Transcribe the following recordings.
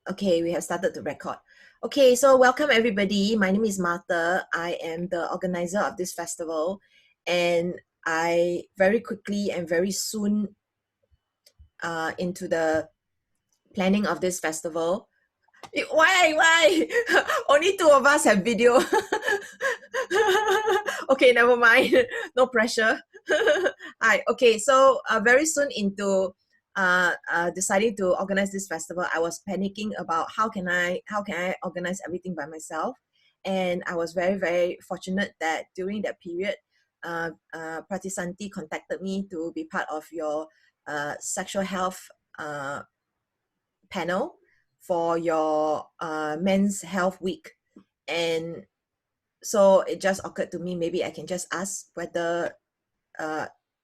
Okay, we have started to record. Okay, so welcome everybody. My name is Martha. I am the organizer of this festival, and I very quickly and very soon into the planning of this festival. Why? Only two of us have video. Okay, never mind. No pressure. Hi. Okay, so very soon into deciding to organize this festival, I was panicking about how can I organize everything by myself, and I was very fortunate that during that period, Pratisanti contacted me to be part of your sexual health panel for your men's health week. And so it just occurred to me, maybe I can just ask whether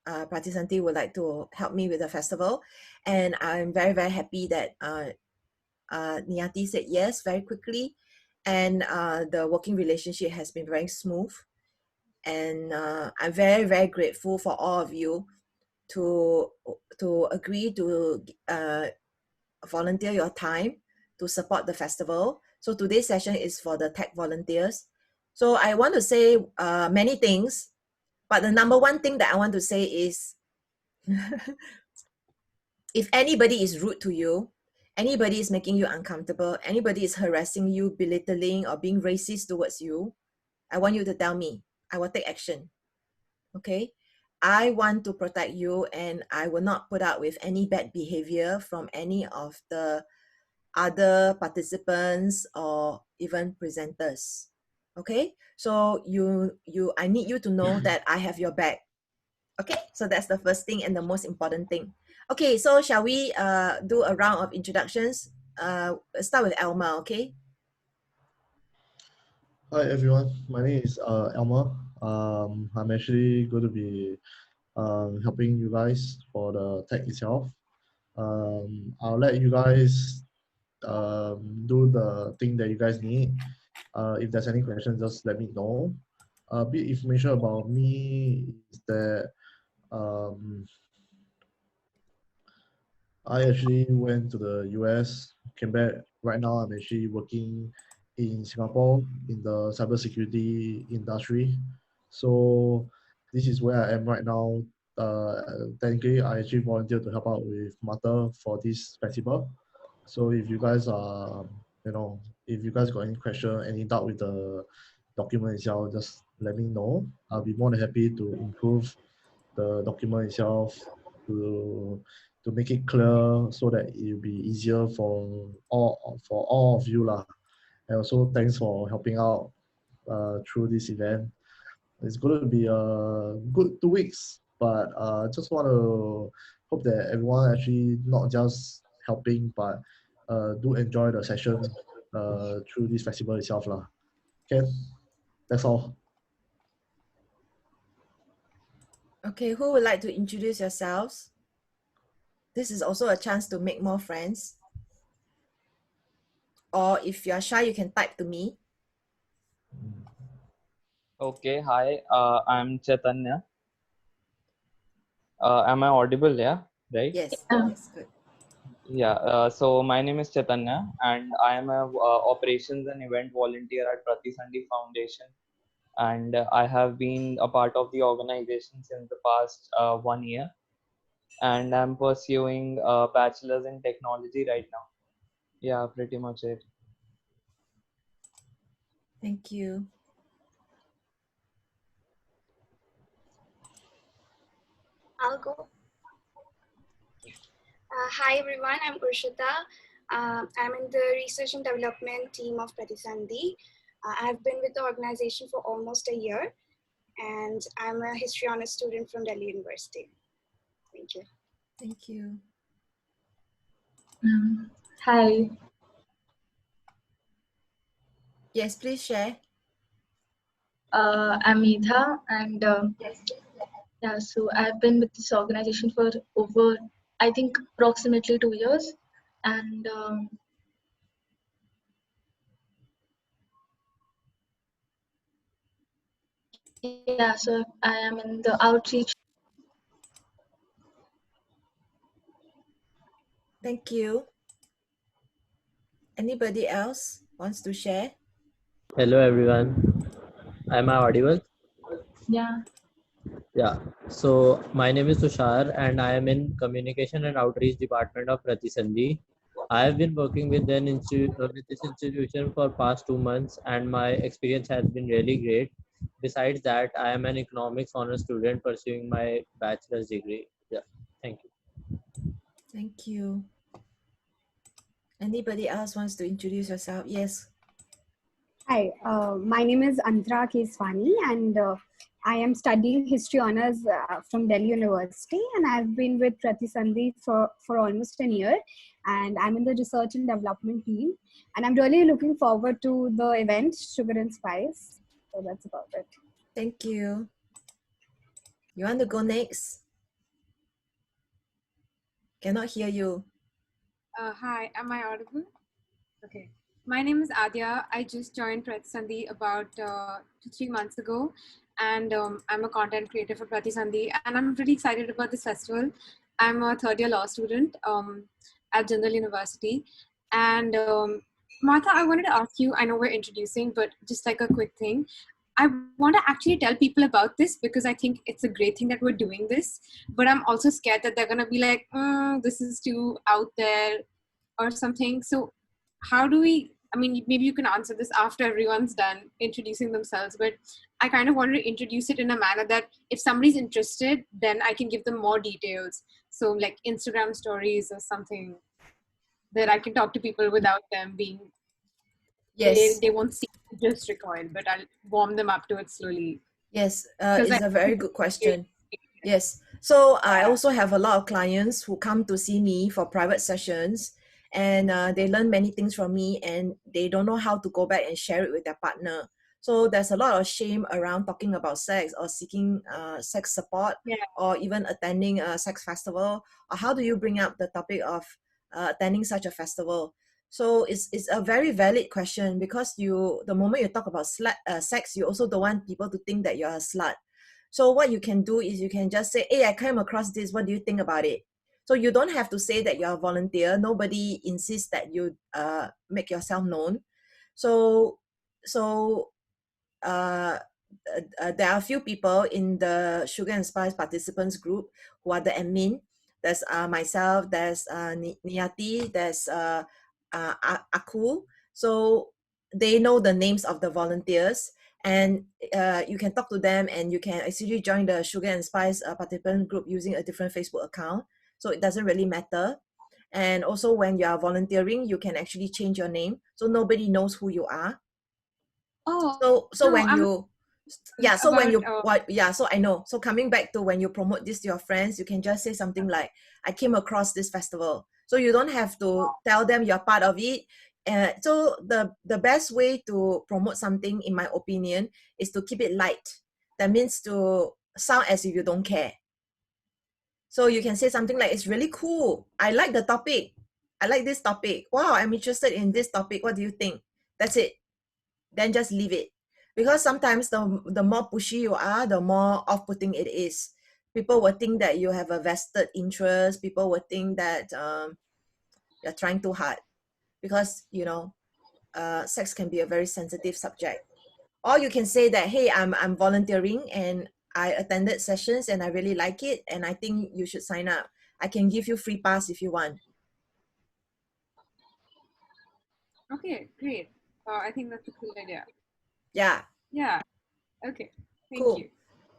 Pratisanti would like to help me with the festival. And I'm very happy that Niyati said yes very quickly, and the working relationship has been very smooth. And I'm very grateful for all of you to agree to volunteer your time to support the festival. So today's session is for the tech volunteers. So I want to say many things, but the number one thing that I want to say is if anybody is rude to you, anybody is making you uncomfortable, anybody is harassing you, belittling, or being racist towards you, I want you to tell me. I will take action. Okay? I want to protect you, and I will not put up with any bad behavior from any of the other participants or even presenters. Okay, so I need you to know that I have your back. Okay, so that's the first thing and the most important thing. Okay, so shall we do a round of introductions? Start with Elma. Okay. Hi everyone, my name is Elmer. I'm actually going to be helping you guys for the tech itself. I'll let you guys do the thing that you guys need. If there's any questions, just let me know. A bit information about me is that I actually went to the US, came back. Right now, I'm actually working in Singapore in the cybersecurity industry. So this is where I am right now. Technically, I actually volunteered to help out with Mata for this festival. So if you guys are, if you guys got any question, any doubt with the document itself, just let me know. I'll be more than happy to improve the document itself to make it clear so that it'll be easier for all of you lah. And also thanks for helping out through this event. It's going to be a good 2 weeks, but just want to hope that everyone actually not just helping, but do enjoy the session through this festival itself lah. Okay, that's all. Okay, who would like to introduce yourselves? This is also a chance to make more friends. Or if you are shy, you can type to me. Okay, hi, I'm Chaitanya. Am I audible? Yeah, right? Yes, yes, good. Yeah, so my name is Chaitanya, and I am a operations and event volunteer at Pratisandi Foundation. And I have been a part of the organization since the past 1 year. And I'm pursuing a bachelor's in technology right now. Yeah, pretty much it. Thank you. I'll go. Hi everyone, I'm Urshita. I'm in the research and development team of Pratisandi. I've been with the organization for almost a year, and I'm a history honors student from Delhi University. Thank you. Thank you. Hi. Yes, please share. I'm Medha, and yeah, so I've been with this organization for over, I think, approximately 2 years, and yeah, so I am in the outreach. Thank you. Anybody else wants to share? Hello everyone. Am I audible? Yeah. Yeah. So my name is Tushar and I am in Communication and Outreach Department of Pratisandhi. I have been working with with this institution for past 2 months and my experience has been really great. Besides that, I am an economics honor student pursuing my bachelor's degree. Yeah. Thank you. Thank you. Anybody else wants to introduce yourself? Yes. Hi, my name is Antara Keswani, and I am studying history honors from Delhi University, and I've been with Pratisandhi for almost an year, and I'm in the research and development team, and I'm really looking forward to the event Sugar and Spice. So that's about it. Thank you. You want to go next? Cannot hear you. Hi, am I audible? Okay. My name is Adya. I just joined Pratisandhi about 3 months ago, and I'm a content creator for Pratisandhi, and I'm pretty excited about this festival. I'm a third year law student at General University. And Martha, I wanted to ask you, I know we're introducing, but just like a quick thing. I want to actually tell people about this because I think it's a great thing that we're doing this, but I'm also scared that they're going to be like, this is too out there or something. So how do we, I mean, maybe you can answer this after everyone's done introducing themselves, but I kind of wanted to introduce it in a manner that if somebody's interested, then I can give them more details. So like Instagram stories or something that I can talk to people without them being, Yes. they won't see just recoil, but I'll warm them up to it slowly. Yes, Because it's I a very good question. Yes. So I also have a lot of clients who come to see me for private sessions, and they learn many things from me, and they don't know how to go back and share it with their partner. So there's a lot of shame around talking about sex or seeking sex support, Yeah. or even attending a sex festival. Or how do you bring up the topic of attending such a festival? So it's a very valid question, because the moment you talk about sex, you also don't want people to think that you're a slut. So what you can do is you can just say, hey, I came across this, what do you think about it? So you don't have to say that you're a volunteer. Nobody insists that you make yourself known. So so uh, there are a few people in the Sugar and Spice participants group who are the admin. There's myself, there's Niyati, there's Aku. So they know the names of the volunteers, and you can talk to them, and you can actually join the Sugar and Spice participant group using a different Facebook account. So it doesn't really matter. And also when you are volunteering, you can actually change your name, so nobody knows who you are. So no, when I'm you so when about you so I know. So coming back to when you promote this to your friends, you can just say something like, I came across this festival. So you don't have to tell them you're part of it. So the best way to promote something, in my opinion, is to keep it light. That means to sound as if you don't care. So you can say something like, it's really cool, I like the topic, I like this topic, wow, I'm interested in this topic, what do you think? That's it. Then just leave it, because sometimes the more pushy you are, the more off-putting it is. People will think that you have a vested interest. People will think that you're trying too hard, because sex can be a very sensitive subject. Or you can say that, hey, I'm volunteering and I attended sessions and I really like it, and I think you should sign up. I can give you free pass if you want. okay, great. I think that's a cool idea. Yeah. Yeah. Okay. Thank Cool. you.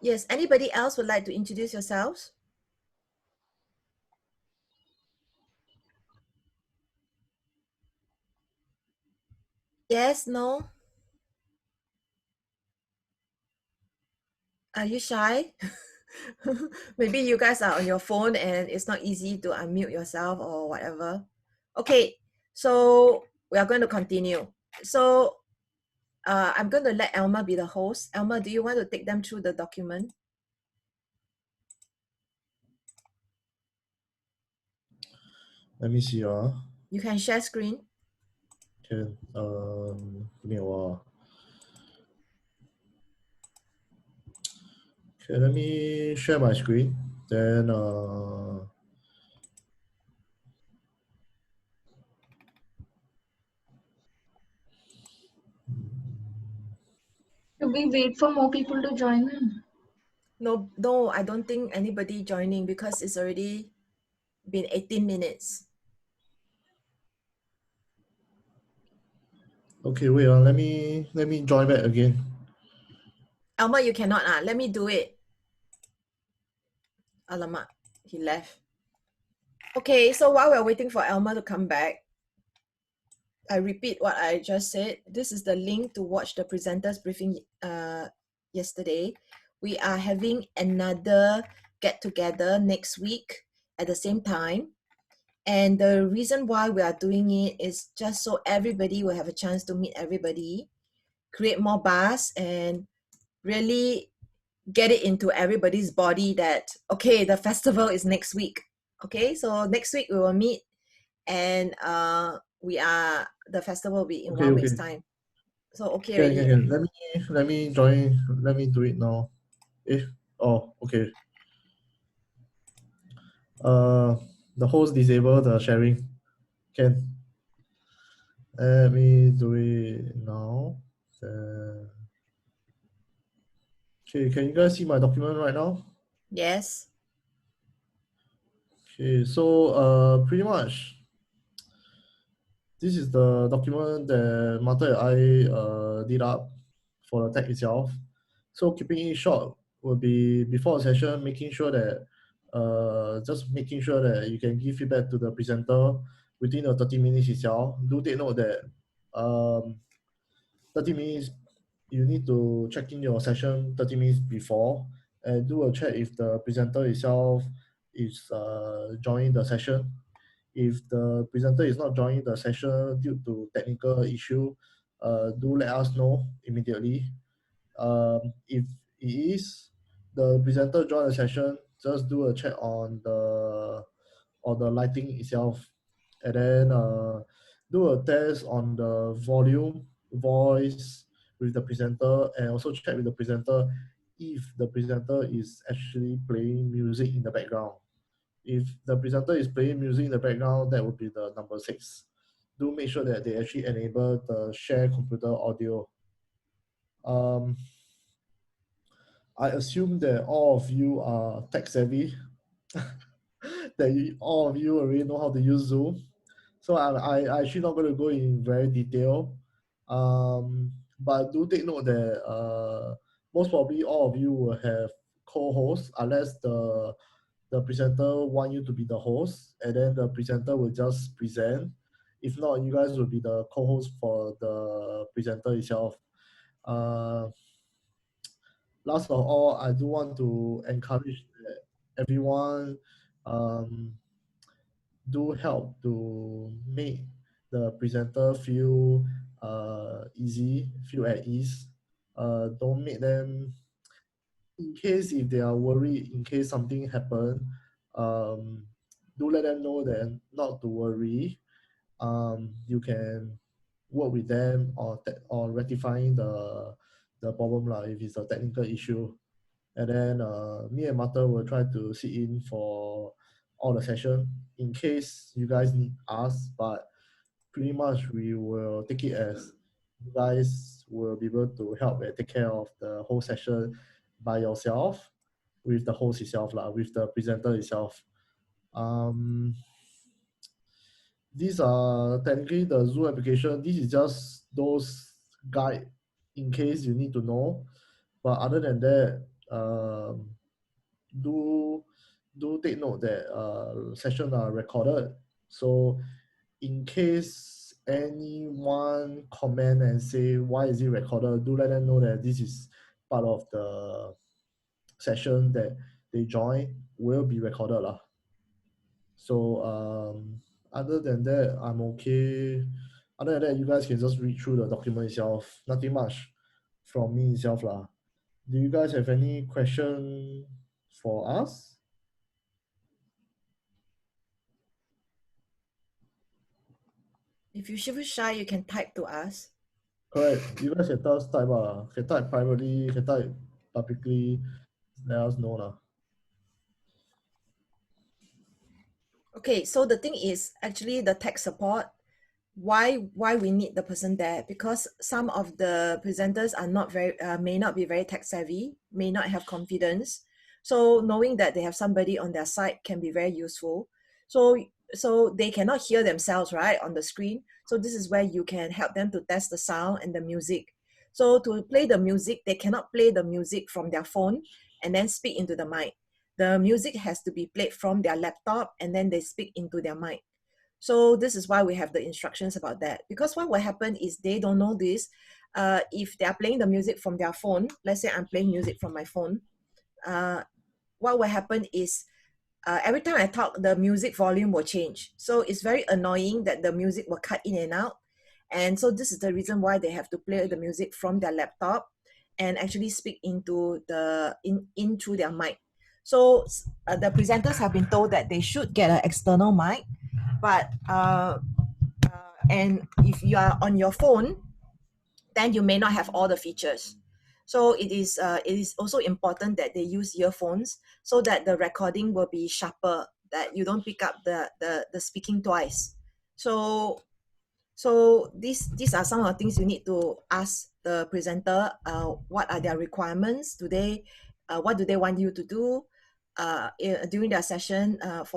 Yes. Anybody else would like to introduce yourselves? Yes, no? Are you shy? Maybe you guys are on your phone and it's not easy to unmute yourself or whatever. Okay, so we are going to continue. So I'm going to let Elma be the host. Elma, do you want to take them through the document? Let me see. You can share screen. Can give me a while. Okay, let me share my screen. Then Should we wait for more people to join in? No, I don't think anybody joining because it's already been 18 minutes. Okay, wait, let me join back again. Elmer, you cannot. Let me do it. Alamak, he left. Okay, so while we're waiting for Elmer to come back, I repeat what I just said. This is the link to watch the presenters briefing yesterday. We are having another get together next week at the same time. And the reason why we are doing it is just so everybody will have a chance to meet everybody, create more buzz, and really get it into everybody's body that, okay, the festival is next week. Okay, so next week we will meet, and the festival will be in Okay, 1 okay. week's time. So okay Can, already. can. Let me join. Let me do it now. Oh, okay. The host disable the sharing. Can. Let me do it now. Okay, can you guys see my document right now? Yes. Okay, so pretty much this is the document that Martha and I did up for the tech itself. So keeping it short will be before a session, making sure that just making sure that you can give feedback to the presenter within the 30 minutes itself. Do take note that 30 minutes you need to check in your session 30 minutes before and do a check if the presenter itself is joining the session. If the presenter is not joining the session due to technical issue, do let us know immediately. If it is the presenter join the session, just do a check on the lighting itself, and then do a test on the volume, voice with the presenter, and also check with the presenter if the presenter is actually playing music in the background. If the presenter is playing music in the background, that would be the number 6. Do make sure that they actually enable the share computer audio. I assume that all of you are tech savvy, that all of you already know how to use Zoom. So I actually not going to go in very detail. But do take note that most probably all of you will have co-hosts unless the presenter want you to be the host, and then the presenter will just present. If not, you guys will be the co-host for the presenter itself. Uh, Last of all, I do want to encourage that everyone do help to make the presenter feel easy, feel at ease. Don't make them, in case if they are worried, in case something happen, um, do let them know that not to worry. You can work with them or rectifying the problem lah if it's a technical issue. And then me and Martha will try to sit in for all the session in case you guys need us, but pretty much we will take it as you guys will be able to help and take care of the whole session by yourself with the host itself, with the presenter itself. These are technically the Zoom application. This is just those guide in case you need to know. But other than that, do take note that sessions are recorded. So in case anyone comment and say why is it recorded, do let them know that this is part of the session that they join will be recorded lah. So other than that, I'm okay. Other than that, you guys can just read through the document itself. Nothing much from me itself lah. Do you guys have any question for us? If you feel shy, you can type to us. Correct. You guys can tell us type can type privately, can type publicly. Let us know lah. Okay, so the thing is actually the tech support. why we need the person there, because some of the presenters are not very may not be very tech savvy, may not have confidence. So knowing that they have somebody on their side can be very useful. So they cannot hear themselves right on the screen. So this is where you can help them to test the sound and the music. So to play the music, they cannot play the music from their phone and then speak into the mic. The music has to be played from their laptop and then they speak into their mic. So this is why we have the instructions about that, because what will happen is they don't know this. If they are playing the music from their phone, let's say I'm playing music from my phone, what will happen is every time I talk, the music volume will change. So it's very annoying that the music will cut in and out. And so this is the reason why they have to play the music from their laptop and actually speak into in through their mic. So the presenters have been told that they should get an external mic, but and if you are on your phone, then you may not have all the features. So it is also important that they use earphones so that the recording will be sharper, that you don't pick up the speaking twice. So these are some of the things you need to ask the presenter. What are their requirements? What do they want you to do during their session? Are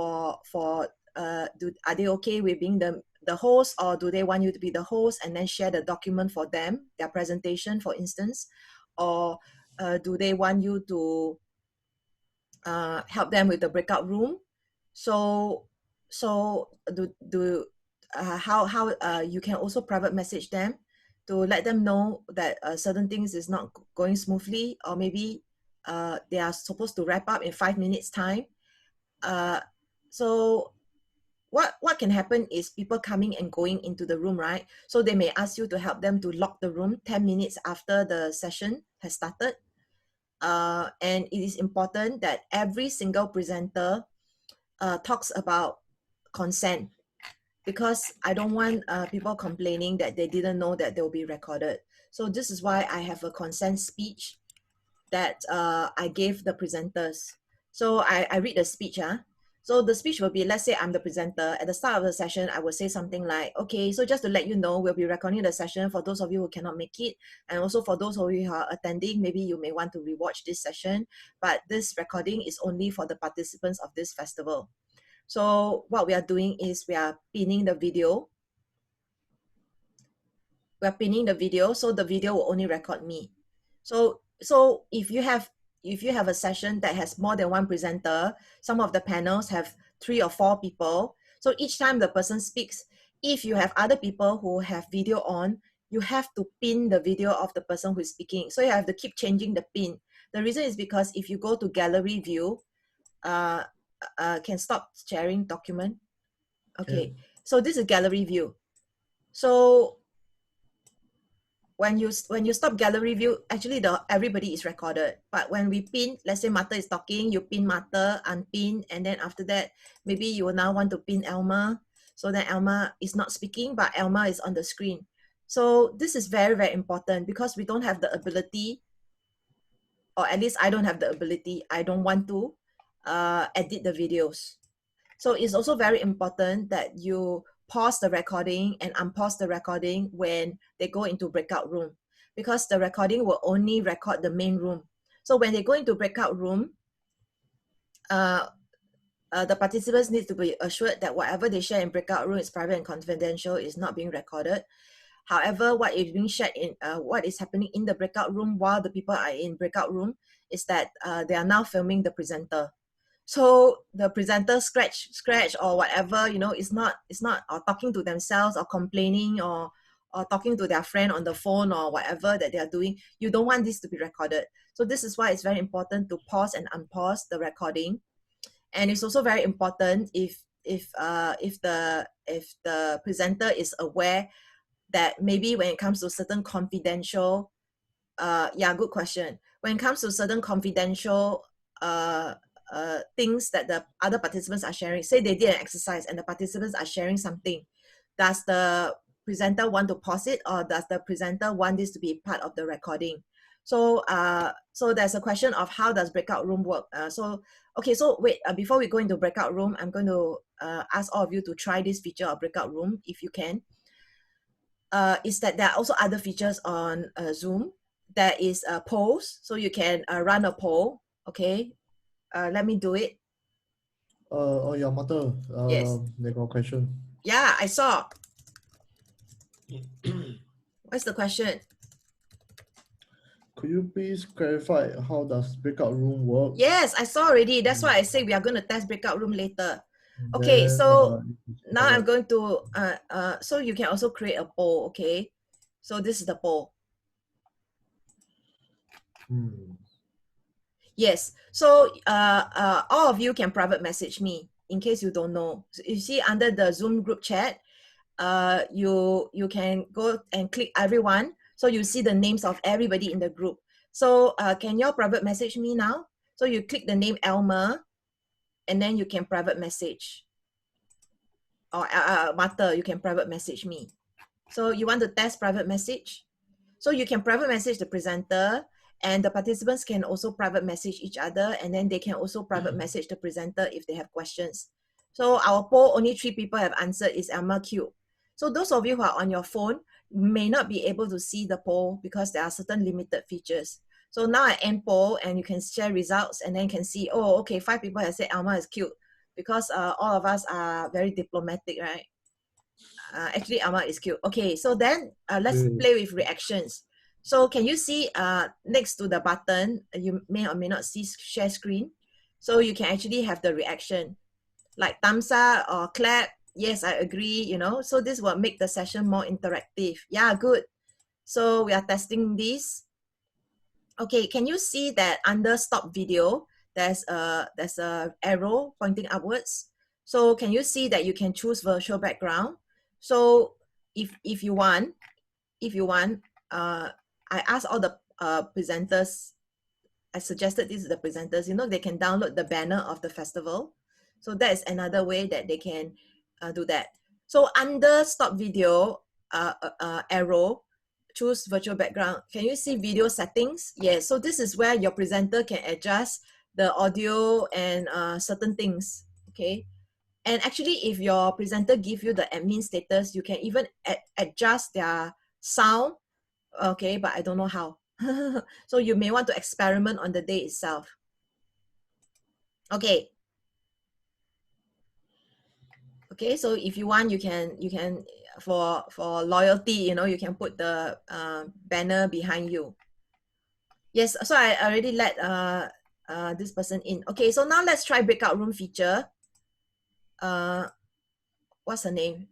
they okay with being the host, or do they want you to be the host and then share the document for them, their presentation, for instance, or do they want you to help them with the breakout room? So how you can also private message them to let them know that certain things is not going smoothly, or maybe they are supposed to wrap up in 5 minutes time. So what can happen is people coming and going into the room, right? So they may ask you to help them to lock the room 10 minutes after the session has started. And it is important that every single presenter talks about consent, because I don't want people complaining that they didn't know that they'll be recorded. So this is why I have a consent speech that I gave the presenters. So I read the speech. So the speech will be, let's say I'm the presenter. At the start of the session, I will say something like, okay, so just to let you know, we'll be recording the session for those of you who cannot make it. And also for those of you who are attending, maybe you may want to rewatch this session, but this recording is only for the participants of this festival. So what we are doing is we are pinning the video. We're pinning the video, so the video will only record me. So if you have a session that has more than one presenter, some of the panels have 3 or 4 people. So each time the person speaks, if you have other people who have video on, you have to pin the video of the person who is speaking. So you have to keep changing the pin. The reason is because if you go to gallery view, can stop sharing document. Okay, so this is gallery view. So when you stop gallery view, actually everybody is recorded. But when we pin, let's say Martha is talking, you pin Martha, unpin, and then after that, maybe you will now want to pin Elma, so that Elma is not speaking, but Elma is on the screen. So this is very, very important, because we don't have the ability, or at least I don't have the ability, I don't want to edit the videos. So it's also very important that you pause the recording and unpause the recording when they go into breakout room, because the recording will only record the main room. So when they go into breakout room, the participants need to be assured that whatever they share in breakout room is private and confidential, is not being recorded. However, what is being shared in what is happening in the breakout room while the people are in breakout room is that they are now filming the presenter. So the presenter scratch or whatever, is not or talking to themselves or complaining or talking to their friend on the phone or whatever that they are doing. You don't want this to be recorded. So this is why it's very important to pause and unpause the recording. And it's also very important if the presenter is aware that maybe when it comes to certain confidential, good question. When it comes to certain confidential things that the other participants are sharing, say they did an exercise and the participants are sharing something, does the presenter want to pause it, or does the presenter want this to be part of the recording? So so there's a question of how does breakout room work. So wait, before we go into breakout room, I'm going to ask all of you to try this feature of breakout room if you can. is that there are also other features on Zoom. There is a polls, so you can run a poll. Okay, let me do it. Oh yeah, Mother. Yes. They got a question. Yeah, I saw. What's the question? Could you please clarify how does breakout room work? Yes, I saw already. That's why I say we are going to test breakout room later. Okay, Then, so now I'm going to, so you can also create a poll, okay? So this is the poll. Yes, so all of you can private message me in case you don't know. So you see under the Zoom group chat, you can go and click everyone. So you see the names of everybody in the group. So can you all private message me now? So you click the name Elmer, and then you can private message. Or Martha, you can private message me. So you want to test private message? So you can private message the presenter, and the participants can also private message each other, and then they can also private message the presenter if they have questions. So our poll, only 3 people have answered, is Elmer Q. So those of you who are on your phone may not be able to see the poll because there are certain limited features. So now I end poll and you can share results, and then you can see, oh, okay, 5 people have said Elmer is cute because all of us are very diplomatic, right? Actually, Alma is cute. Okay, so then let's play with reactions. So can you see next to the button, you may or may not see share screen. So you can actually have the reaction like thumbs up or clap. Yes, I agree, you know. So this will make the session more interactive. Yeah, good. So we are testing this. Okay, can you see that under stop video, there's a arrow pointing upwards. So can you see that you can choose virtual background? So if you want, I asked all the presenters, I suggested this to the presenters, you know, they can download the banner of the festival. So that is another way that they can do that. So under stop video arrow, choose virtual background. Can you see video settings? Yes, so this is where your presenter can adjust the audio and certain things, okay? And actually, if your presenter give you the admin status, you can even adjust their sound, okay, but I don't know how. So you may want to experiment on the day itself. Okay. Okay, so if you want, you can for loyalty, you know, you can put the banner behind you. Yes, so I already let this person in. Okay, so now let's try breakout room feature. What's her name?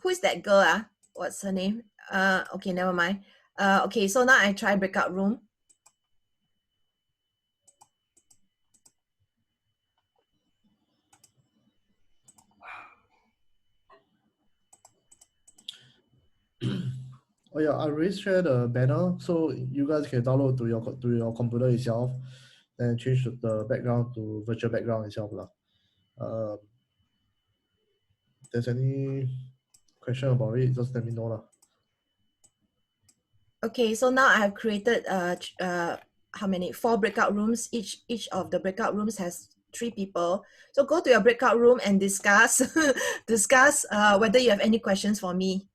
Who is that girl? What's her name? Okay, never mind. Okay, so now I try breakout room. Oh yeah, I already shared the banner, so you guys can download to your computer itself, and change the background to virtual background itself lah. If there's any question about it, just let me know lah. Okay, so now I have created how many? 4 breakout rooms. Each of the breakout rooms has 3 people. So go to your breakout room and discuss discuss whether you have any questions for me.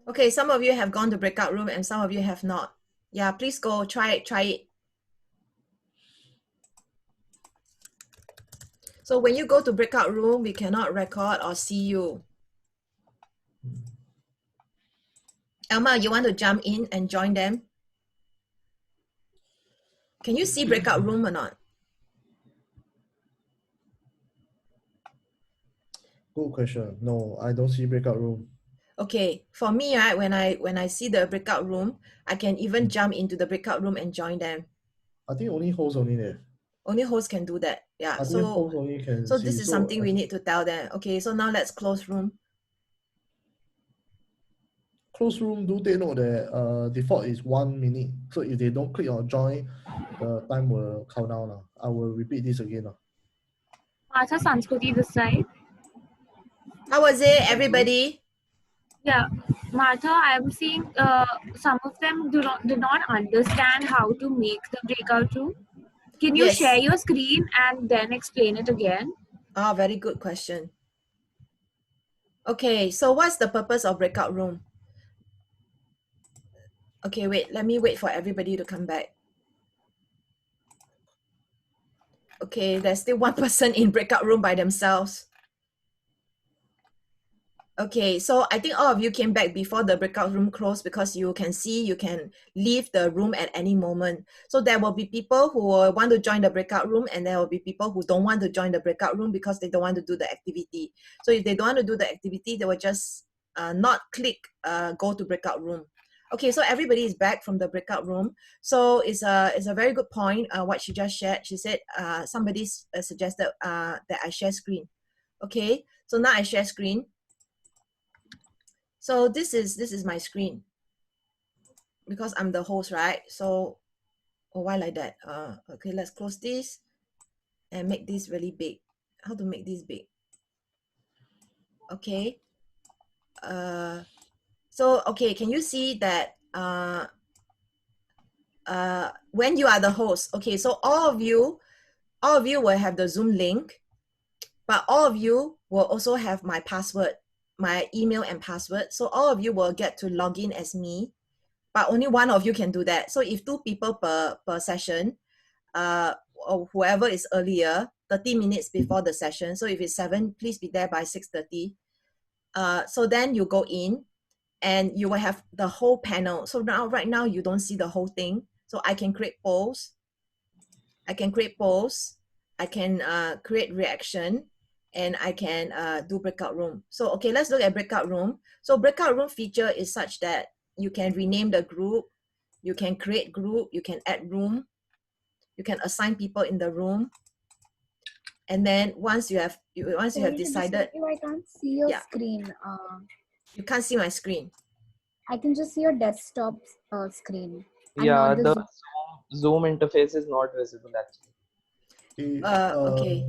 Okay, some of you have gone to breakout room and some of you have not. Yeah, please go try it. So when you go to breakout room, we cannot record or see you. Elma, you want to jump in and join them? Can you see breakout room or not? Good question. No, I don't see breakout room. Okay, for me, right, when I see the breakout room, I can even jump into the breakout room and join them. I think only host only there. Only host can do that. Yeah. I think host only can So see. this is something we need to tell them. Okay, so now let's close room. Close room, do they know that default is 1 minute. So if they don't click on join, the time will count down lah. I will repeat this again lah. Acha Sanskruti this side. How was it, everybody? Yeah, Martha, I'm seeing some of them do not understand how to make the breakout room. Can you share Yes. your screen and then explain it again? Ah, very good question. Okay, so what's the purpose of breakout room? Okay, wait, let me wait for everybody to come back. Okay, there's still one person in breakout room by themselves. Okay, so I think all of you came back before the breakout room closed because you can see you can leave the room at any moment. So there will be people who will want to join the breakout room, and there will be people who don't want to join the breakout room because they don't want to do the activity. So if they don't want to do the activity, they will just not click go to breakout room. Okay, so everybody is back from the breakout room. So it's a very good point what she just shared. She said somebody suggested that I share screen. Okay, so now I share screen. So this is my screen because I'm the host, right? So why like that? Okay, let's close this and make this really big. How to make this big? Okay. So okay, can you see that when you are the host? Okay, so all of you will have the Zoom link, but all of you will also have my password, my email and password. So all of you will get to log in as me, but only one of you can do that. So if two people per session, or whoever is earlier, 30 minutes before the session. So if it's 7, please be there by 6:30. So then you go in and you will have the whole panel. So now, right now, you don't see the whole thing. So I can create polls. I can create polls. I can create reaction, and I can do breakout room. So okay, let's look at breakout room. So breakout room feature is such that you can rename the group, you can create group, you can add room, you can assign people in the room, and then once you have Sorry to decided, disturb you, I can't see your yeah, screen. you can't see my screen. I can just see your desktop screen and Yeah, not the the Zoom. Zoom interface is not visible actually. Okay.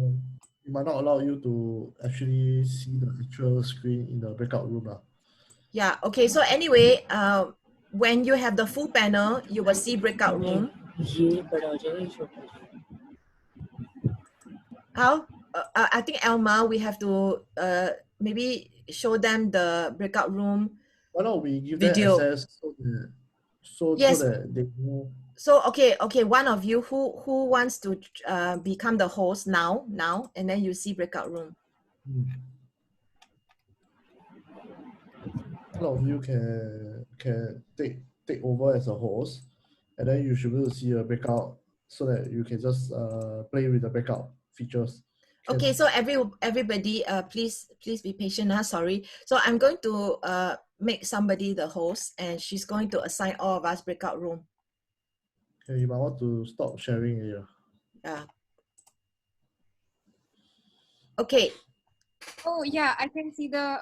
It might not allow you to actually see the actual screen in the breakout room. Yeah, okay, so anyway, when you have the full panel, you will see breakout room. How? I think Elma, we have to maybe show them the breakout room Why not we give them video. access so Yes. that they know? So okay, one of you who wants to become the host now, and then you see breakout room. One of you can take over as a host, and then you should be able to see a breakout so that you can just play with the breakout features. Can? Okay, so everybody, please be patient. Sorry. So I'm going to make somebody the host, and she's going to assign all of us breakout room. Okay, you might want to stop sharing here. Yeah. Okay. Oh yeah, I can see the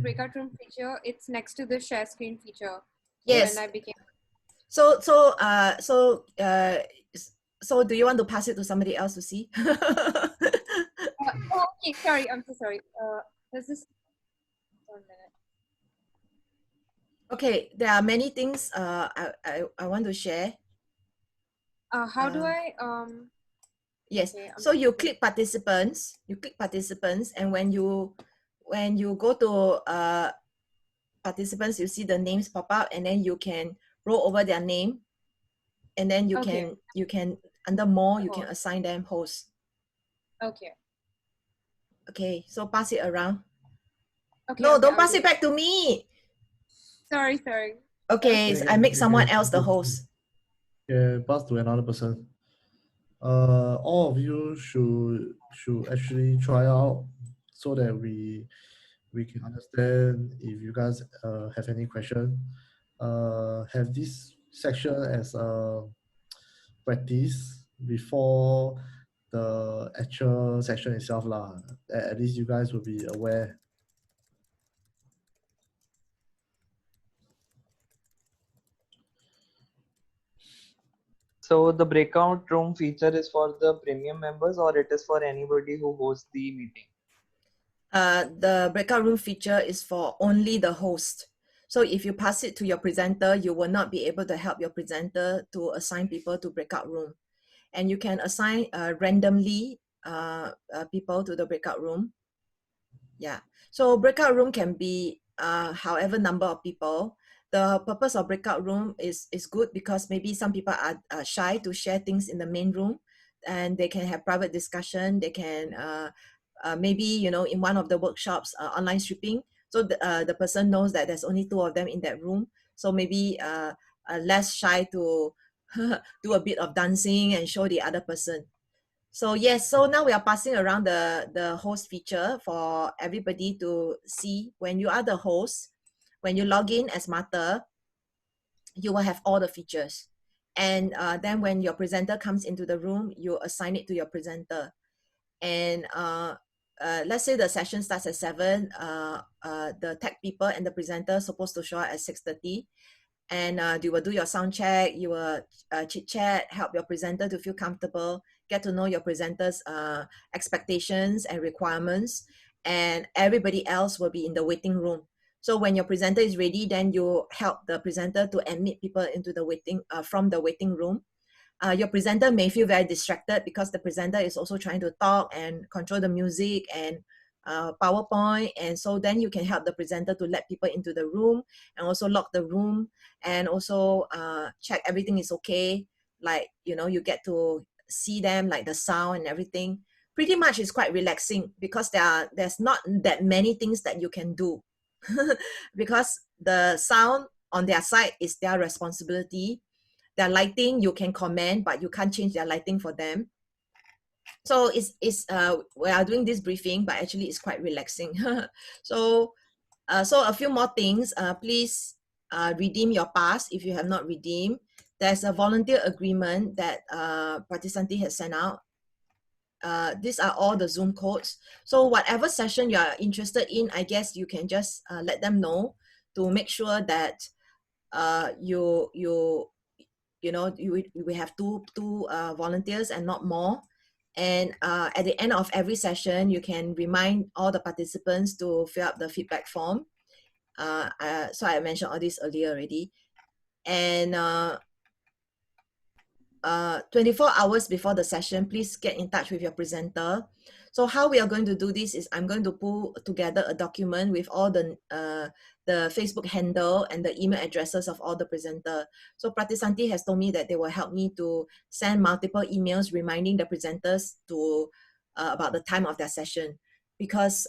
breakout room feature. It's next to the share screen feature. Yes. When I became. So do you want to pass it to somebody else to see? Oh, okay, sorry, I'm so sorry. There's this. 1 minute. Okay, there are many things I want to share. How do I Yes. Okay, So you click participants. And when you go to participants, you see the names pop up, and then you can roll over their name, and then you can under more you can assign them hosts. Okay. Okay, so pass it around. Okay. No, okay, don't I'll pass do it back to me. Sorry. Okay, so I make someone else the host. Yeah, pass to another person. All of you should actually try out so that we can understand if you guys have any question. Have this section as a practice before the actual section itself lah. At least you guys will be aware. So the breakout room feature is for the premium members, or it is for anybody who hosts the meeting? the breakout room feature is for only the host. So if you pass it to your presenter, you will not be able to help your presenter to assign people to breakout room. And you can assign randomly people to the breakout room. Yeah. So breakout room can be however number of people. The purpose of breakout room is good because maybe some people are shy to share things in the main room, and they can have private discussion. They can maybe, you know, in one of the workshops, online stripping. So the person knows that there's only two of them in that room. So maybe less shy to do a bit of dancing and show the other person. So yes, so now we are passing around the host feature for everybody to see. When you are the host, when you log in as Martha, you will have all the features. And then when your presenter comes into the room, you assign it to your presenter. And let's say the session starts at 7, the tech people and the presenter are supposed to show up at 6:30. And you will do your sound check, you will chit chat, help your presenter to feel comfortable, get to know your presenter's expectations and requirements, and everybody else will be in the waiting room. So when your presenter is ready, then you help the presenter to admit people into the waiting from the waiting room. Your presenter may feel very distracted because the presenter is also trying to talk and control the music and PowerPoint. And so then you can help the presenter to let people into the room and also lock the room and also check everything is okay. Like, you know, you get to see them, like the sound and everything. Pretty much it's quite relaxing because there's not that many things that you can do because the sound on their side is their responsibility. Their lighting, you can comment, but you can't change their lighting for them. So we are doing this briefing, but actually it's quite relaxing. So a few more things. Please redeem your pass if you have not redeemed. There's a volunteer agreement that Pratisanti has sent out. These are all the Zoom codes. So whatever session you are interested in, I guess you can just let them know to make sure that you know, we have two volunteers and not more. And at the end of every session, you can remind all the participants to fill up the feedback form. So I mentioned all this earlier already. And 24 hours before the session, please get in touch with your presenter. So how we are going to do this is I'm going to pull together a document with all the Facebook handle and the email addresses of all the presenter. So Pratisanti has told me that they will help me to send multiple emails reminding the presenters to about the time of their session. Because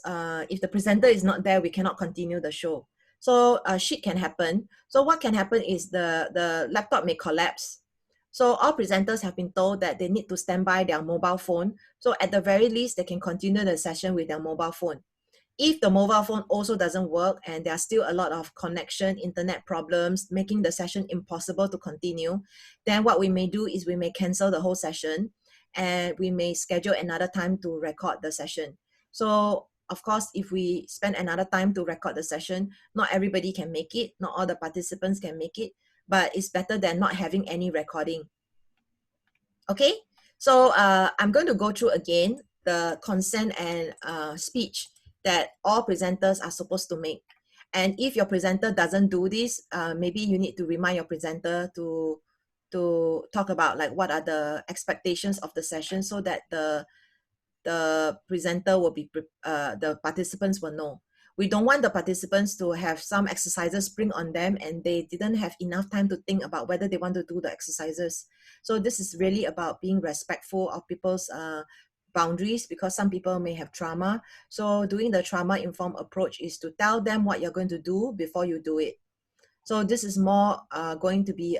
if the presenter is not there, we cannot continue the show. So shit can happen. So what can happen is the laptop may collapse. So all presenters have been told that they need to stand by their mobile phone. So at the very least, they can continue the session with their mobile phone. If the mobile phone also doesn't work and there are still a lot of connection, internet problems, making the session impossible to continue, then what we may do is we may cancel the whole session and we may schedule another time to record the session. So of course, if we spend another time to record the session, not everybody can make it, not all the participants can make it, but it's better than not having any recording. Okay, so I'm going to go through again the consent and speech that all presenters are supposed to make. And if your presenter doesn't do this, maybe you need to remind your presenter to talk about like what are the expectations of the session so that the presenter will be, the participants will know. We don't want the participants to have some exercises spring on them and they didn't have enough time to think about whether they want to do the exercises. So this is really about being respectful of people's boundaries because some people may have trauma. So doing the trauma-informed approach is to tell them what you're going to do before you do it. So this is more going to be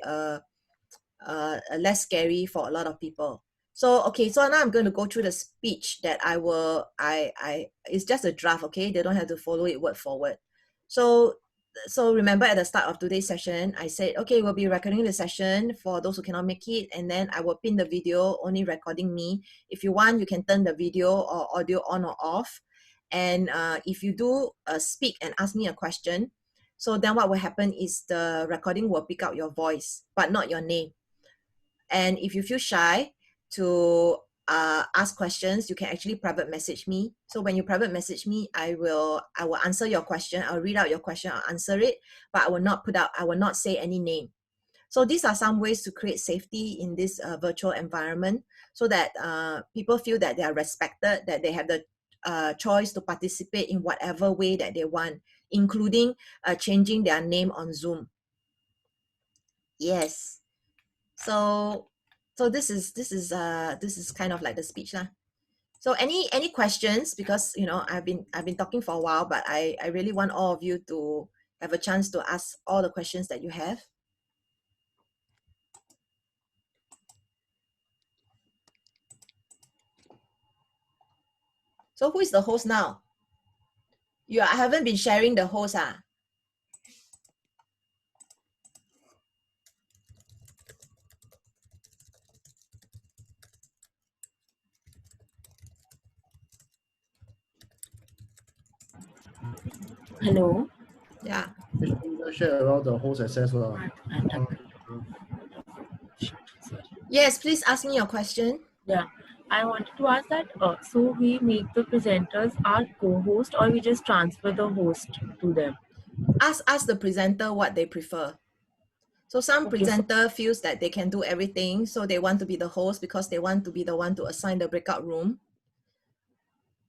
less scary for a lot of people. So, okay, so now I'm going to go through the speech that it's just a draft, okay? They don't have to follow it word for word. So remember at the start of today's session, I said, okay, we'll be recording the session for those who cannot make it, and then I will pin the video only recording me. If you want, you can turn the video or audio on or off. And if you do speak and ask me a question, so then what will happen is the recording will pick out your voice, but not your name. And if you feel shy to ask questions, you can actually private message me. So when you private message me, I will answer your question. I'll read out your question, I'll answer it, but I will not say any name. So these are some ways to create safety in this virtual environment, so that people feel that they are respected, that they have the choice to participate in whatever way that they want, including changing their name on Zoom. Yes. So this is kind of like the speech lah. So any questions? Because I've been talking for a while, but I really want all of you to have a chance to ask all the questions that you have. So who is the host now? I haven't been sharing the host. Hello. Yeah. You share around the host access. Yes, please ask me your question. Yeah, I wanted to ask that, so we make the presenters our co-host, or we just transfer the host to them? Ask the presenter what they prefer. So some Okay, presenter feels that they can do everything, so they want to be the host because they want to be the one to assign the breakout room.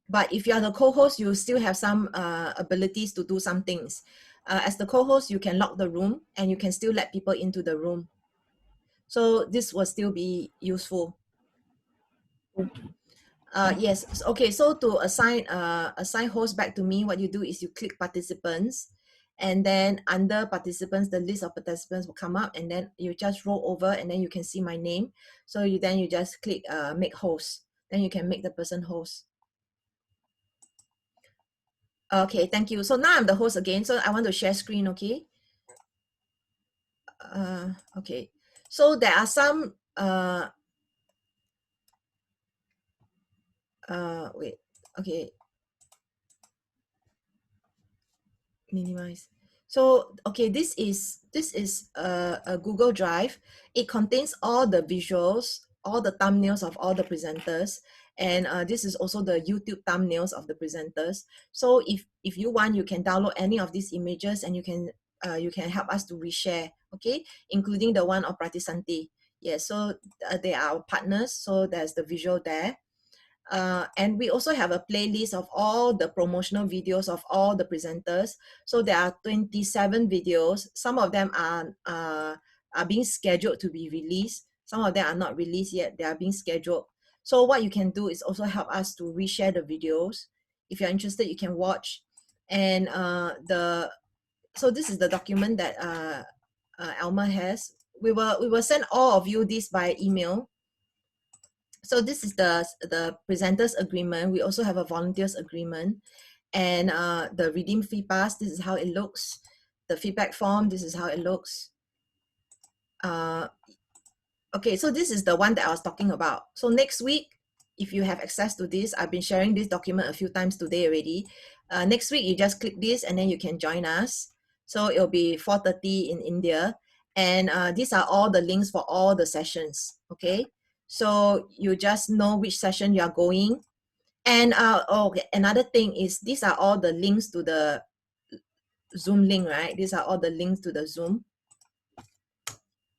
But if you are the co-host, you still have some abilities to do some things. As the co-host, you can lock the room and you can still let people into the room. So this will still be useful. Yes. Okay. So to assign host back to me, what you do is you click participants, and then under participants, the list of participants will come up, and then you just roll over, and then you can see my name. So you just click make host. Then you can make the person host. Okay, thank you. So now I'm the host again. So I want to share screen, okay? Okay. So there are some, wait, okay, minimize. So, okay, this is a Google Drive. It contains all the visuals, all the thumbnails of all the presenters. And this is also the YouTube thumbnails of the presenters. So if you want, you can download any of these images and you can help us to reshare, okay? Including the one of Pratisanti. Yes, so they are our partners. So there's the visual there. And we also have a playlist of all the promotional videos of all the presenters. So there are 27 videos. Some of them are being scheduled to be released. Some of them are not released yet. They are being scheduled. So what you can do is also help us to reshare the videos. If you're interested, you can watch. And so this is the document that Alma has. We will send all of you this by email. So this is the presenters agreement. We also have a volunteers agreement, and the redeem fee pass. This is how it looks. The feedback form. This is how it looks. Okay, so this is the one that I was talking about. So next week, if you have access to this, I've been sharing this document a few times today already. Next week, you just click this and then you can join us. So it'll be 4:30 in India. And these are all the links for all the sessions, okay? So you just know which session you are going. And okay, another thing is these are all the links to the Zoom link, right? These are all the links to the Zoom.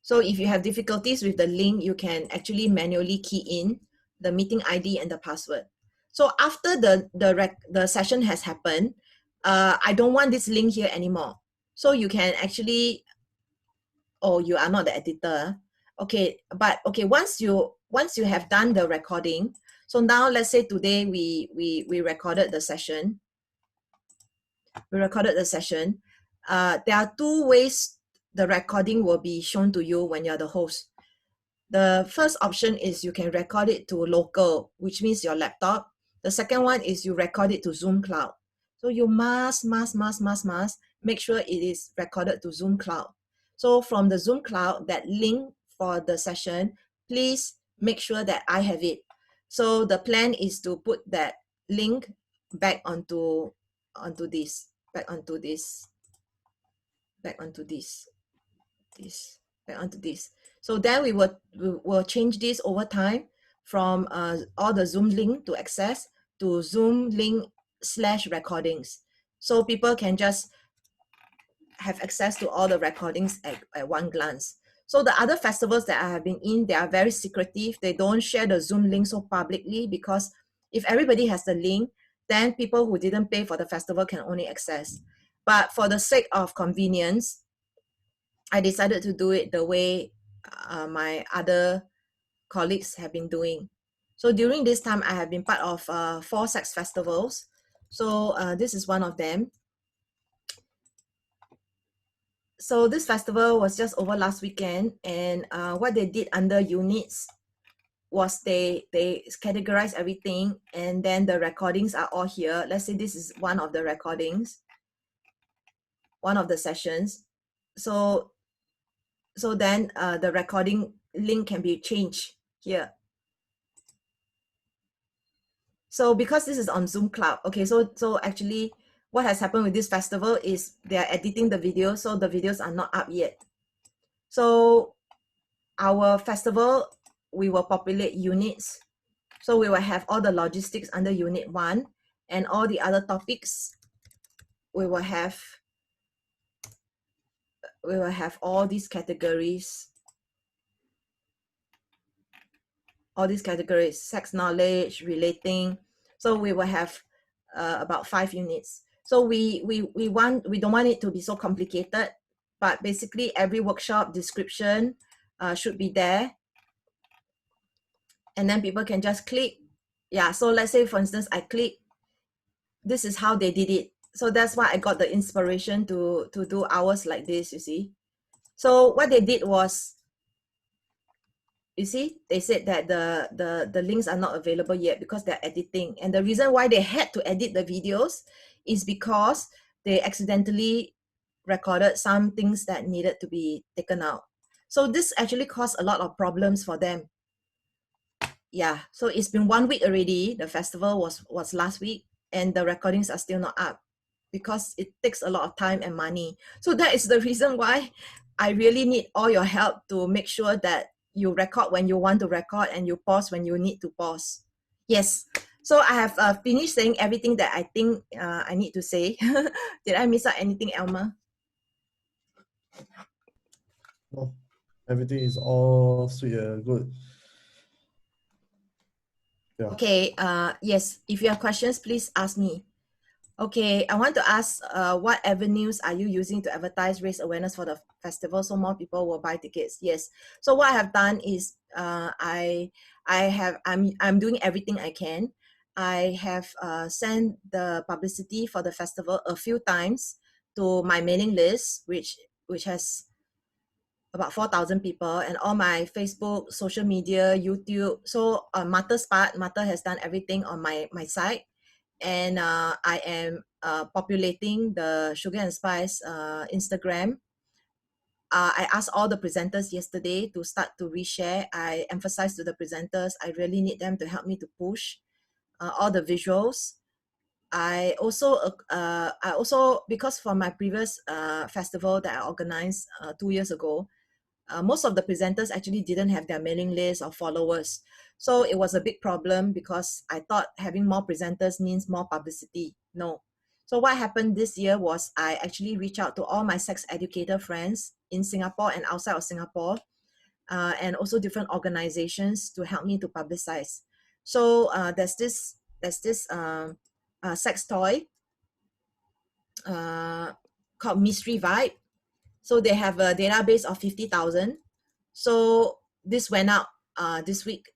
So if you have difficulties with the link, you can actually manually key in the meeting ID and the password. So after the session has happened, I don't want this link here anymore. So you can actually, oh, you are not the editor. Okay, but okay, once you have done the recording, so now let's say today we recorded the session. We recorded the session. There are two ways the recording will be shown to you when you're the host. The first option is you can record it to local, which means your laptop. The second one is you record it to Zoom Cloud. So you must make sure it is recorded to Zoom Cloud. So from the Zoom Cloud, that link for the session, please make sure that I have it. So the plan is to put that link back onto this, back onto this. So then we will change this over time from all the Zoom link to access to Zoom link / recordings. So people can just have access to all the recordings at one glance. So the other festivals that I have been in, they are very secretive. They don't share the Zoom link so publicly, because if everybody has the link, then people who didn't pay for the festival can only access. But for the sake of convenience, I decided to do it the way my other colleagues have been doing. So during this time, I have been part of 4 sex festivals. So this is one of them. So this festival was just over last weekend, and what they did under units was they categorize everything, and then the recordings are all here. Let's say this is one of the recordings, one of the sessions. So then the recording link can be changed here. So because this is on Zoom Cloud, okay, so actually what has happened with this festival is they are editing the video, so the videos are not up yet. So our festival, we will populate units. So we will have all the logistics under unit 1, and all the other topics, we will have all these categories. Sex knowledge, relating. So we will have about 5 units. So we don't want it to be so complicated, but basically every workshop description should be there, and then people can just click. Yeah, so let's say for instance I click, this is how they did it. So that's why I got the inspiration to do hours like this, you see. So what they did was, you see, they said that the links are not available yet because they're editing. And the reason why they had to edit the videos is because they accidentally recorded some things that needed to be taken out. So this actually caused a lot of problems for them. Yeah, so it's been 1 week already. The festival was last week, and the recordings are still not up because it takes a lot of time and money. So that is the reason why I really need all your help to make sure that you record when you want to record and you pause when you need to pause. Yes. So I have finished saying everything that I think I need to say. Did I miss out anything, Elmer? No, everything is all sweet and good. Yeah. Okay. Yes. If you have questions, please ask me. Okay, I want to ask, what avenues are you using to advertise, raise awareness for the festival so more people will buy tickets? Yes. So what I have done is, I'm doing everything I can. I have sent the publicity for the festival a few times to my mailing list, which has about 4,000 people, and all my Facebook, social media, YouTube. So Martha's part, Martha has done everything on my site. And I am populating the Sugar and Spice Instagram. I asked all the presenters yesterday to start to reshare. I emphasized to the presenters, I really need them to help me to push all the visuals. I also, because for my previous festival that I organized 2 years ago, most of the presenters actually didn't have their mailing list or followers. So it was a big problem because I thought having more presenters means more publicity. No. So what happened this year was I actually reached out to all my sex educator friends in Singapore and outside of Singapore, and also different organizations to help me to publicize. So there's this sex toy called Mystery Vibe. So they have a database of 50,000. So this went out this week.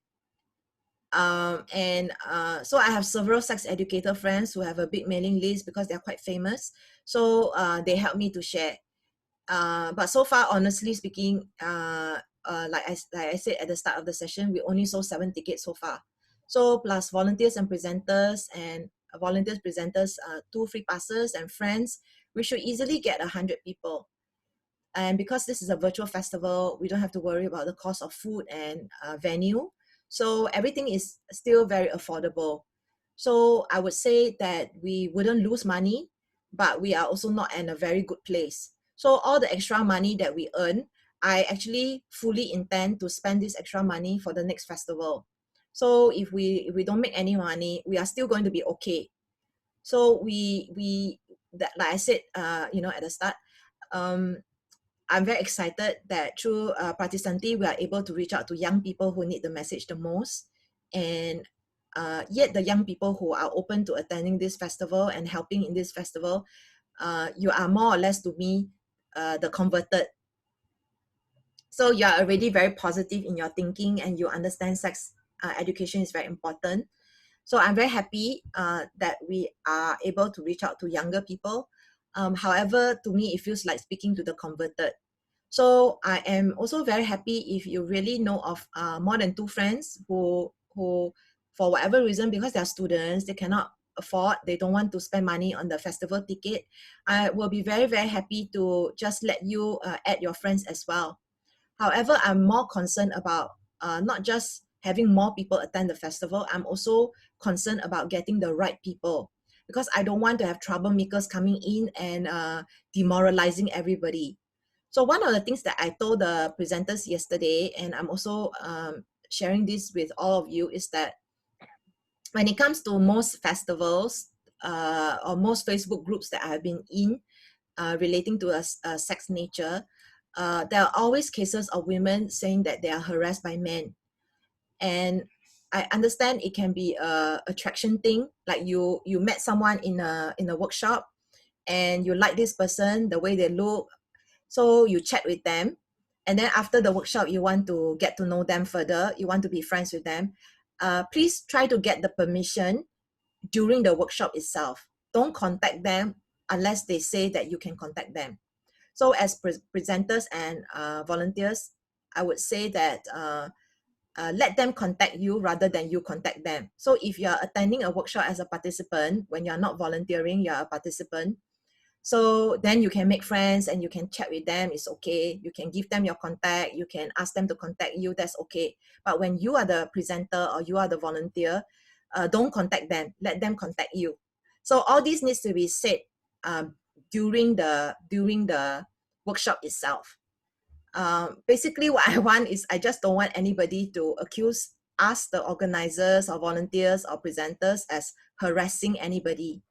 So I have several sex educator friends who have a big mailing list because they're quite famous. So they help me to share. But so far, honestly speaking, like I said at the start of the session, we only sold 7 tickets so far. So plus volunteers and presenters, and 2 free passes, and friends, we should easily get 100 people. And because this is a virtual festival, we don't have to worry about the cost of food and venue. So everything is still very affordable. So I would say that we wouldn't lose money, but we are also not in a very good place. So all the extra money that we earn, I actually fully intend to spend this extra money for the next festival. So if we don't make any money, we are still going to be okay. So that, like I said, at the start, I'm very excited that through Pratisanti, we are able to reach out to young people who need the message the most. And yet the young people who are open to attending this festival and helping in this festival, you are more or less to me the converted. So you are already very positive in your thinking and you understand sex education is very important. So I'm very happy that we are able to reach out to younger people. However, to me, it feels like speaking to the converted. So I am also very happy if you really know of more than 2 friends who for whatever reason, because they're students, they cannot afford, they don't want to spend money on the festival ticket. I will be very, very happy to just let you add your friends as well. However, I'm more concerned about not just having more people attend the festival, I'm also concerned about getting the right people, because I don't want to have troublemakers coming in and demoralizing everybody. So one of the things that I told the presenters yesterday, and I'm also sharing this with all of you, is that when it comes to most festivals or most Facebook groups that I've been in relating to a sex nature, there are always cases of women saying that they are harassed by men. And I understand it can be a attraction thing, like you met someone in a workshop and you like this person, the way they look, so you chat with them, and then after the workshop you want to get to know them further, you want to be friends with them. Please try to get the permission during the workshop itself. Don't contact them unless they say that you can contact them. So as presenters and volunteers, I would say that let them contact you rather than you contact them. So if you're attending a workshop as a participant, when you're not volunteering, you're a participant, so then you can make friends and you can chat with them, it's okay. You can give them your contact, you can ask them to contact you, that's okay. But when you are the presenter or you are the volunteer, don't contact them, let them contact you. So all this needs to be said during the workshop itself. Basically what I want is, I just don't want anybody to accuse us, the organizers or volunteers or presenters, as harassing anybody.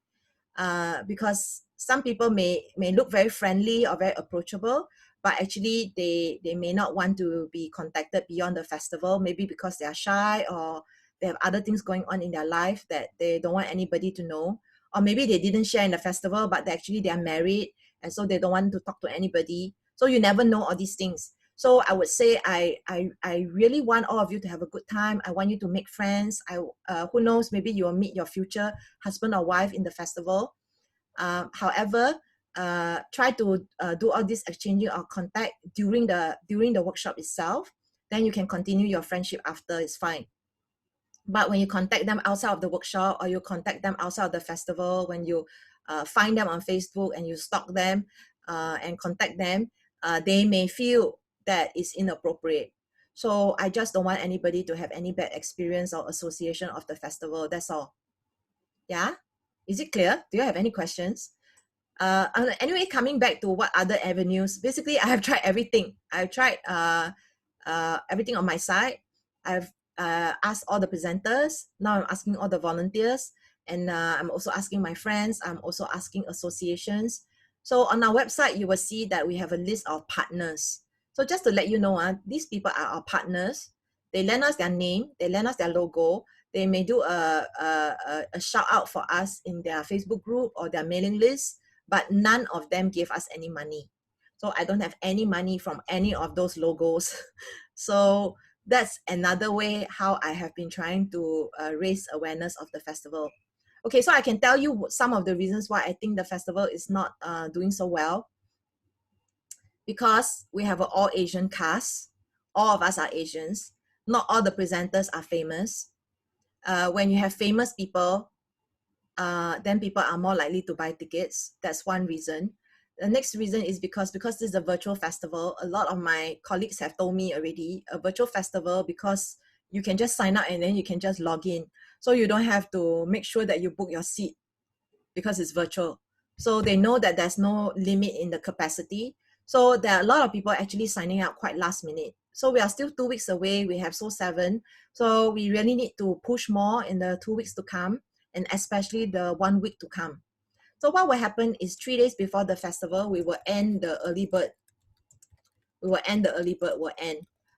Because some people may look very friendly or very approachable, but actually they may not want to be contacted beyond the festival, maybe because they are shy or they have other things going on in their life that they don't want anybody to know, or maybe they didn't share in the festival but they are married and so they don't want to talk to anybody. So you never know all these things. So I would say I really want all of you to have a good time. I want you to make friends. Who knows, maybe you will meet your future husband or wife in the festival. However, try to do all this exchanging of contact during the workshop itself. Then you can continue your friendship after, it's fine. But when you contact them outside of the workshop, or you contact them outside of the festival, when you find them on Facebook and you stalk them and contact them, they may feel that it's inappropriate. So I just don't want anybody to have any bad experience or association of the festival. That's all. Yeah? Is it clear? Do you have any questions? Anyway, coming back to what other avenues, basically I have tried everything. I've tried everything on my side. I've asked all the presenters. Now I'm asking all the volunteers, and I'm also asking my friends. I'm also asking associations. So on our website, you will see that we have a list of partners. So just to let you know, these people are our partners. They lend us their name, they lend us their logo. They may do a shout out for us in their Facebook group or their mailing list, but none of them gave us any money. So I don't have any money from any of those logos. So that's another way how I have been trying to raise awareness of the festival. Okay, so I can tell you some of the reasons why I think the festival is not doing so well. Because we have an all Asian cast. All of us are Asians. Not all the presenters are famous. When you have famous people, then people are more likely to buy tickets. That's one reason. The next reason is because this is a virtual festival. A lot of my colleagues have told me already, a virtual festival, because you can just sign up and then you can just log in. So you don't have to make sure that you book your seat because it's virtual. So they know that there's no limit in the capacity. So there are a lot of people actually signing up quite last minute. So we are still 2 weeks away. We have SOL 7. So we really need to push more in the 2 weeks to come, and especially the 1 week to come. So what will happen is 3 days before the festival, we will end the early bird. Will end.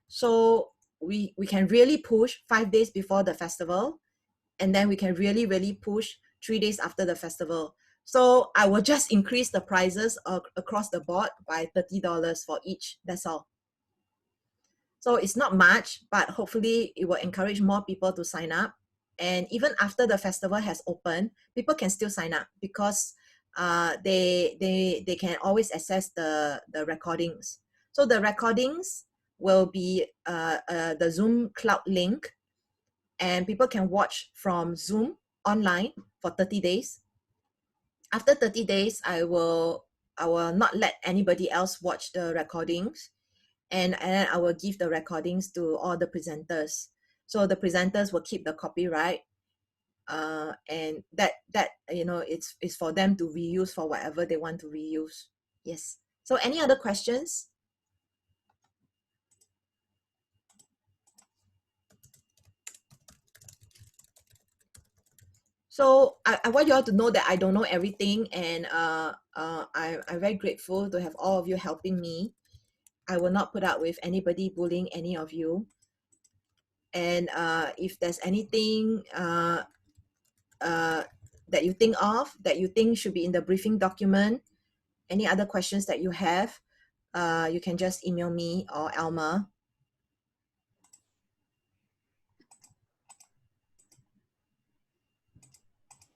So we can really push 5 days before the festival, and then we can really, really push 3 days after the festival. So I will just increase the prices across the board by $30 for each. That's all. So it's not much, but hopefully it will encourage more people to sign up. And even after the festival has opened, people can still sign up because they can always access the recordings. So the recordings will be the Zoom cloud link, and people can watch from Zoom online for 30 days. After 30 days, I will not let anybody else watch the recordings, and then I will give the recordings to all the presenters. So the presenters will keep the copyright, and that it's for them to reuse for whatever they want to reuse. Yes. So any other questions? So I want you all to know that I don't know everything, and I'm very grateful to have all of you helping me. I will not put up with anybody bullying any of you. And if there's anything that you think of, that you think should be in the briefing document, any other questions that you have, you can just email me or Alma.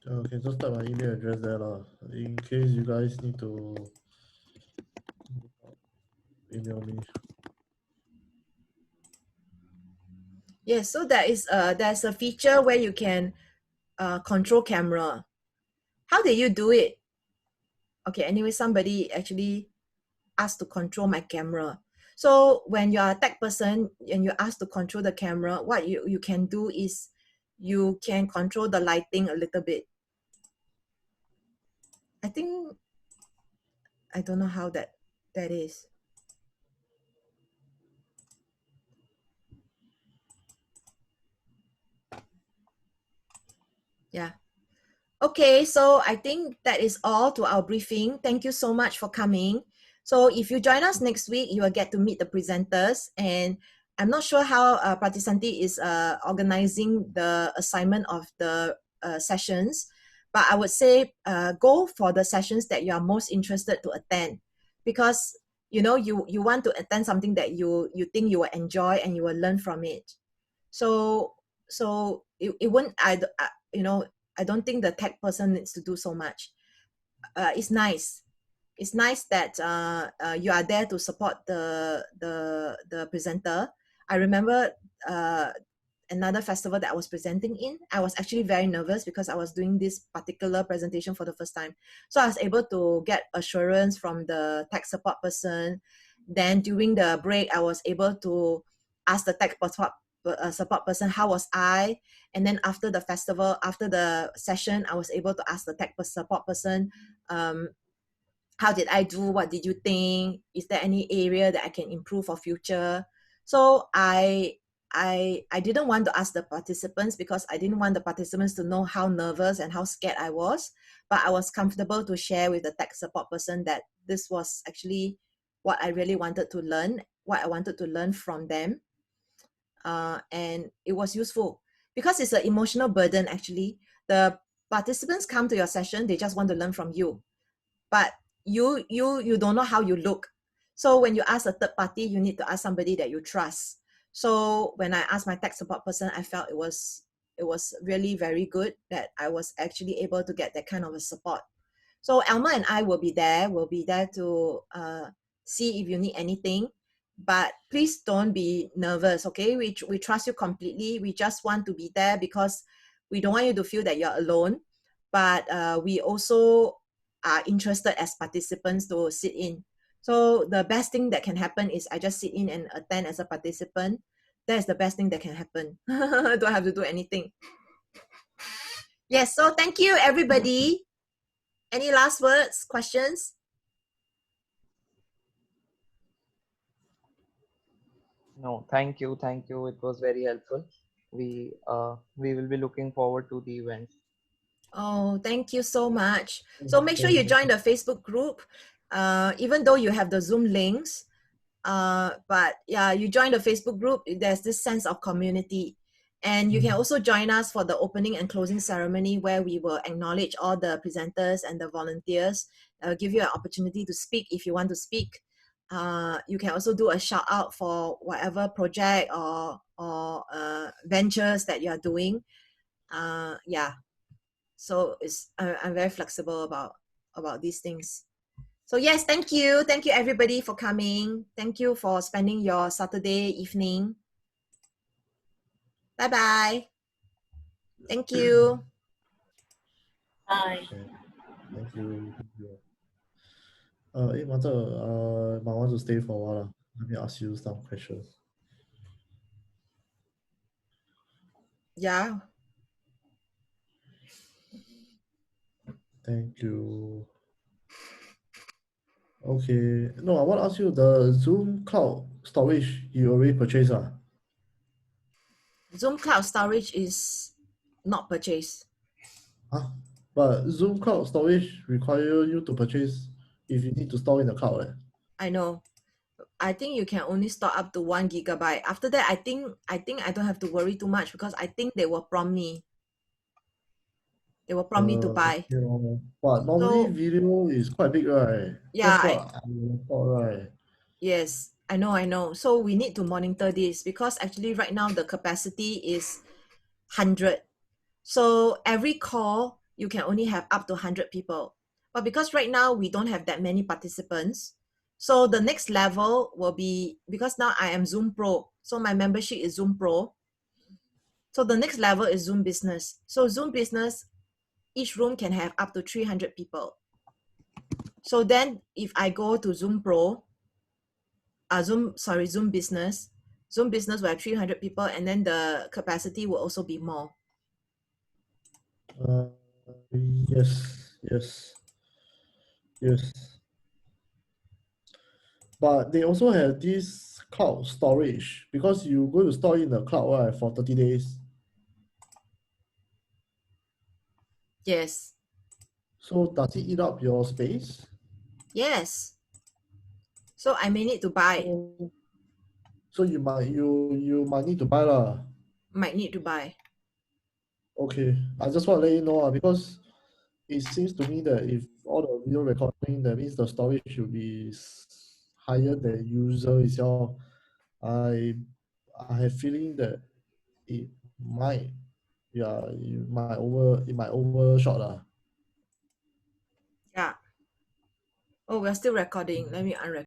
Okay, just type my email address there in case you guys need to email me. Yes, so there's a feature where you can control camera. How did you do it? Okay, anyway, somebody actually asked to control my camera. So when you're a tech person and you're asked to control the camera, what you can do is you can control the lighting a little bit. I don't know how that is. Yeah. Okay, so I think that is all to our briefing. Thank you so much for coming. So if you join us next week, you will get to meet the presenters. And I'm not sure how Pratisanti is organizing the assignment of the sessions, but I would say go for the sessions that you are most interested to attend, because you want to attend something that you think you will enjoy and you will learn from it. So it won't, I don't think the tech person needs to do so much. It's nice. It's nice that you are there to support the presenter. I remember another festival that I was presenting in. I was actually very nervous because I was doing this particular presentation for the first time. So I was able to get assurance from the tech support person. Then during the break, I was able to ask the tech support person, how was I? And then after the festival, after the session, I was able to ask the tech support person, how did I do? What did you think? Is there any area that I can improve for future? So I didn't want to ask the participants because I didn't want the participants to know how nervous and how scared I was. But I was comfortable to share with the tech support person that this was actually what I really wanted to learn, what I wanted to learn from them. And it was useful because it's an emotional burden. Actually, the participants come to your session, they just want to learn from you, but you don't know how you look. So when you ask a third party, you need to ask somebody that you trust. So when I asked my tech support person, I felt it was really very good that I was actually able to get that kind of a support. So Alma and I will be there to see if you need anything. But please don't be nervous, okay? We trust you completely. We just want to be there because we don't want you to feel that you're alone. But we also are interested as participants to sit in. So the best thing that can happen is I just sit in and attend as a participant. That is the best thing that can happen. Don't have to do anything. Yes, so thank you, everybody. Any last words, questions? No, thank you, thank you. It was very helpful. We will be looking forward to the event. Oh, thank you so much. So make sure you join the Facebook group, even though you have the Zoom links. But yeah, you join the Facebook group, there's this sense of community. And you can also join us for the opening and closing ceremony where we will acknowledge all the presenters and the volunteers, give you an opportunity to speak if you want to speak. You can also do a shout out for whatever project or ventures that you are doing. Yeah, so I'm very flexible about these things. So yes, thank you everybody for coming. Thank you for spending your Saturday evening. Bye bye. Thank you. Bye. Okay. Thank you. Thank you. Mother, might want to stay for a while. Let me ask you some questions. Yeah. Thank you. Okay. No, I want to ask you the Zoom cloud storage you already purchased. Zoom cloud storage is not purchased. Huh? But Zoom cloud storage require you to purchase if you need to store in the cloud. I know. I think you can only store up to 1 GB. After that, I don't have to worry too much because I think they will prompt me. They will prompt me to buy. Okay, but normally So video is quite big, right? yeah, That's what I thought, right? yes, I know. So we need to monitor this because actually right now the capacity is 100. So every call, you can only have up to 100 people. But because right now we don't have that many participants, so the next level will be, because now I am Zoom Pro, so my membership is Zoom Pro. So the next level is Zoom Business. So Zoom Business, each room can have up to 300 people. So then if I go to Zoom Pro, Zoom Business, Zoom Business will have 300 people and then the capacity will also be more. Uh, yes. But they also have this cloud storage because you go to store in the cloud, right, for 30 days. Yes. So does it eat up your space? Yes. So I may need to buy. So you might need to buy lah. Might need to buy. Okay, I just want to let you know because it seems to me that if all the video recording, that means the storage should be higher than user itself. I have feeling that it might, yeah, it might overshot lah. Yeah. Oh, we're still recording. Let me unrecord.